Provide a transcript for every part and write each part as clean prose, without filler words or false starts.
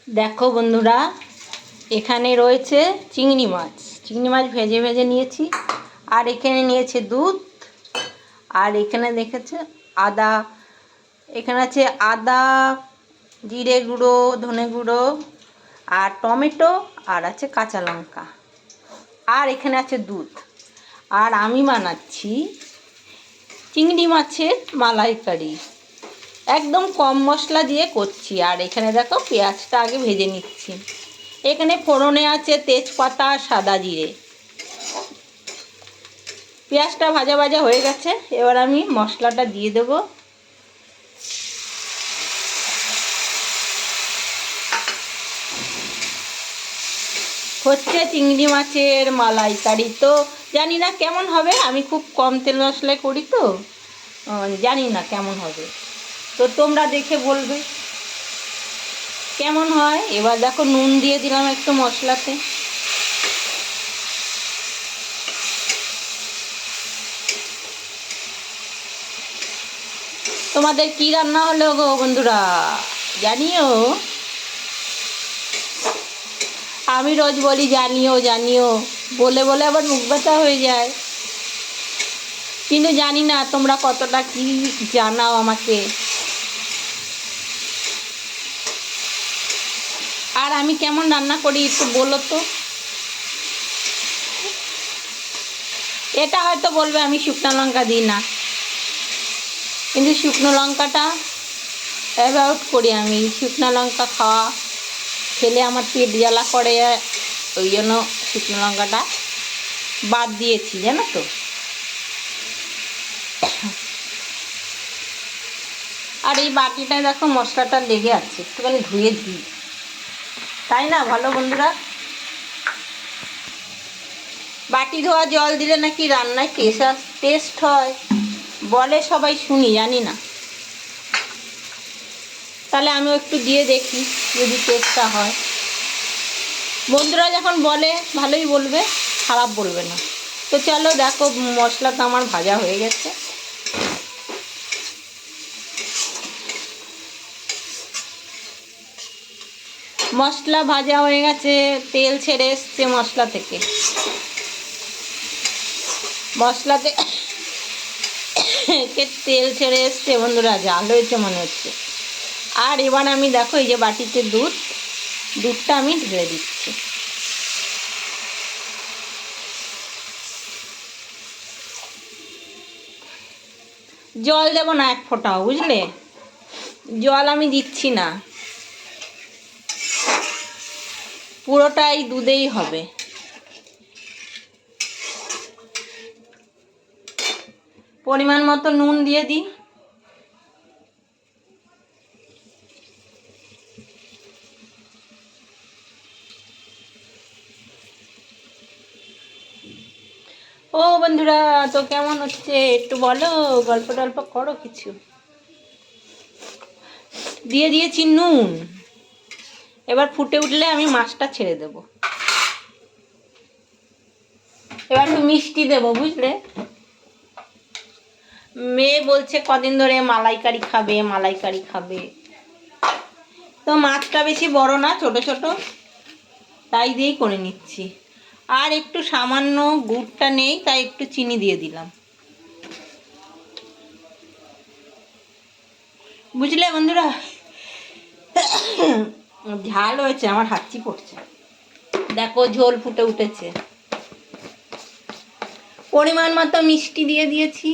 দেখো বন্ধুরা, এখানে রয়েছে চিংড়ি মাছ। চিংড়ি মাছ ভেজে ভেজে নিয়েছি। আর এখানে নিয়েছে দুধ। আর এখানে দেখেছে আদা। এখানে আছে আদা, জিরে গুঁড়ো, ধনে গুঁড়ো, আর টমেটো, আর আছে কাঁচা লঙ্কা। আর এখানে আছে দুধ। আর আমি বানাচ্ছি চিংড়ি মাছের মালাইকারি। একদম কম মশলা দিয়ে করছি। আর এখানে দেখো পেঁয়াজটা আগে ভেজে নিচ্ছি। এখানে ফোড়নে আছে তেজপাতা, সাদা জিরে। পেঁয়াজটা ভাজা ভাজা হয়ে গেছে। এবার আমি মশলাটা দিয়ে দেব। হচ্ছে চিংড়ি মাছের মালাইকারি। তো জানি না কেমন হবে, আমি খুব কম তেল মশলায় করি তো জানি না কেমন হবে। তো তোমরা দেখে বলবে কেমন হয়। এবার দেখো নুন দিয়ে দিলাম একটু মশলাতে। তোমাদের কি রান্না হলো গো বন্ধুরা জানিও। আমি রোজ বলি জানিও জানিও, বলে বলে আবার মুখ ব্যথা হয়ে যায়। কিন্তু জানি না তোমরা কতটা কি জানাও আমাকে। আর আমি কেমন রান্না করি একটু বলো তো। এটা হয়তো বলবে আমি শুকনো লঙ্কা দিই না, কিন্তু শুকনো লঙ্কাটা অ্যাভয়েড করি আমি। শুকনো লঙ্কা খাওয়া খেলে আমার পেট জ্বালা করে, ওই জন্য শুকনো লঙ্কাটা বাদ দিয়েছি জানো তো। আর এই বাটিটায় দেখো মশলাটা লেগে আছে, একটুখানি ধুয়ে দিই, তাই না ভালো বন্ধুরা? বাটি ধোয়া জল দিলে নাকি রান্নায় টেস্ট হয় বলে সবাই, শুনি, জানি না। তাহলে আমিও একটু দিয়ে দেখি যদি টেস্টটা হয়। বন্ধুরা যখন বলে ভালোই বলবে, খারাপ বলবে না। তো চলো দেখো মশলাটা আমার ভাজা হয়ে গেছে। মশলা ভাজা হয়ে গেছে, তেল ছেড়ে এসছে মশলা থেকে। মশলাতে তেল ছেড়ে এসছে বন্ধুরা, জাল হয়েছে মনে হচ্ছে। আর এবার আমি দেখো এই যে বাটিতে দুধটা আমি ঢেলে দিচ্ছি। জল দেব না এক ফোঁটাও, বুঝলে? জল আমি দিচ্ছি না, পুরোটাই দুধেই হবে। পরিমাণ মতো নুন দিয়ে দিই। ও বন্ধুরা, তো কেমন হচ্ছে একটু বলো, গল্প টল্প করো কিছু। দিয়ে দিয়েছি নুন। এবার ফুটে উঠলে আমি মাছটা ছেড়ে দেব। এবার একটু মিষ্টি দেবো, বুঝলে? মেয়ে বলছে কদিন ধরে মালাইকারি খাবে, মালাইকারি খাবে। তো মাছটা বেশি বড় না, ছোট ছোট, তাই দিয়েই করে নিচ্ছি। আর একটু সামান্য গুড়টা নেই, তাই একটু চিনি দিয়ে দিলাম, বুঝলে বন্ধুরা? ঝাল হয়েছে, আমার হাঁচি পড়ছে। দেখো ঝোল ফুটে উঠেছে। পরিমাণ মতো মিষ্টি দিয়ে দিয়েছি।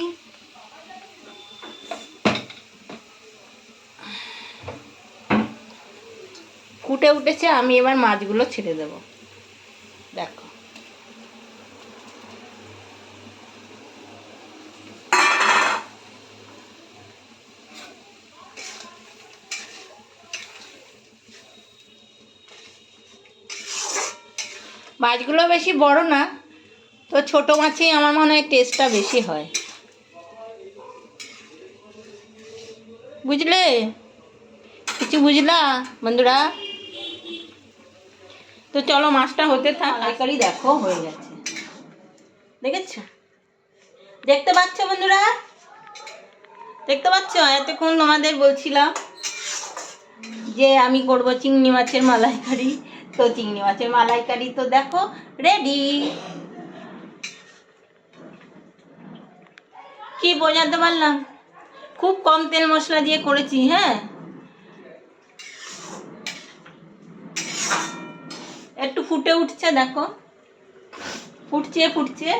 ফুটে উঠেছে, আমি এবার মাছগুলো ছেড়ে দেব। দেখো মাছগুলো বেশি বড় না, তো ছোট মাছেই আমার মনে হয় টেস্টটা বেশি হয়, বুঝলে? কিছু বুঝলা বন্ধুরা? তো চলো মাছটা হতে থাক। মালাইকারি দেখো হয়ে গেছে, দেখেছ? দেখতে পাচ্ছ বন্ধুরা? দেখতে পাচ্ছ? এতক্ষণ তোমাদের বলছিলাম যে আমি করব চিংড়ি মাছের মালাইকারি। তো চিংড়ি মাছের মালাইকারি তো দেখো রেডি। কি বোঝাতে পারলাম? খুব কম তেল মশলা দিয়ে করেছি। হ্যাঁ, একটু ফুটে উঠছে, দেখো ফুটছে ফুটছে।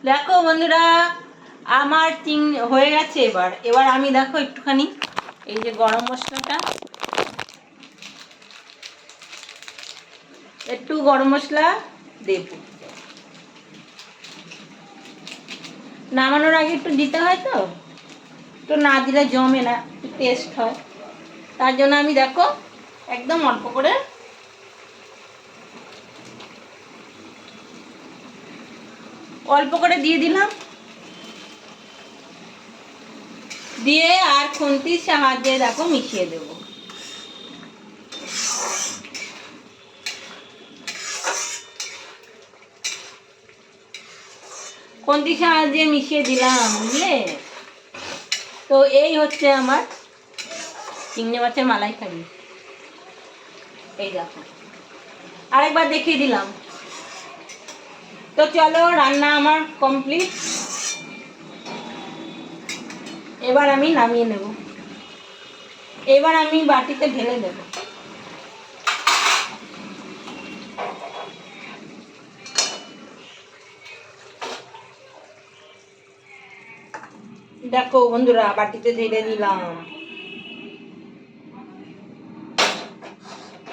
দেখো বন্ধুরা, আমার হয়ে গেছে। এবার এবার আমি দেখো একটুখানি এই যে গরম মশলাটা, একটু গরম মশলা দেব। নামানোর আগে একটু দিতে হয়, তো তো না দিলে জমে না, টেস্ট হয়। তার জন্য আমি দেখো একদম অল্প করে দিয়ে দিলাম, দিয়ে আর খুন্তির সাহায্যে দেখো মিশিয়ে দেব। খুন্তির সাহায্যে মিশিয়ে দিলাম, বুঝলে? তো এই হচ্ছে আমার চিংড়ি মাছের মালাইকারি। এই দেখো, আরেকবার দেখিয়ে দিলাম। তো চলো, রান্না আমার কমপ্লিট। এবার আমি নামিয়ে নেব। এবার আমি বাটিতে ঢেলে দেব। দেখো বন্ধুরা, বাটিতে ঢেলে দিলাম,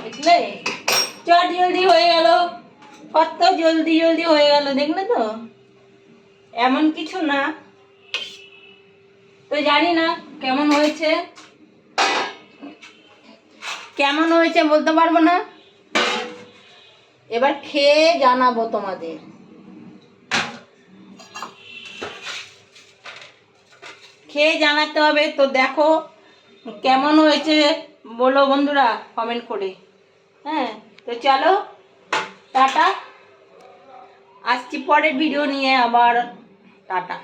দেখলে? চট জলদি হয়ে গেল, কত জলদি জলদি হয়ে গেল, দেখলে তো? এমন কিছু না। তো জানি না কেমন হয়েছে, কেমন হয়েছে বলতে পারবো না। এবার খেয়ে জানাবো তোমাদের। খেয়ে জানাতে হবে। তো দেখো কেমন হয়েছে বলো বন্ধুরা কমেন্ট করে। হ্যাঁ, তো চলো, টাটা। আসছি পরের ভিডিও নিয়ে আবার। টাটা।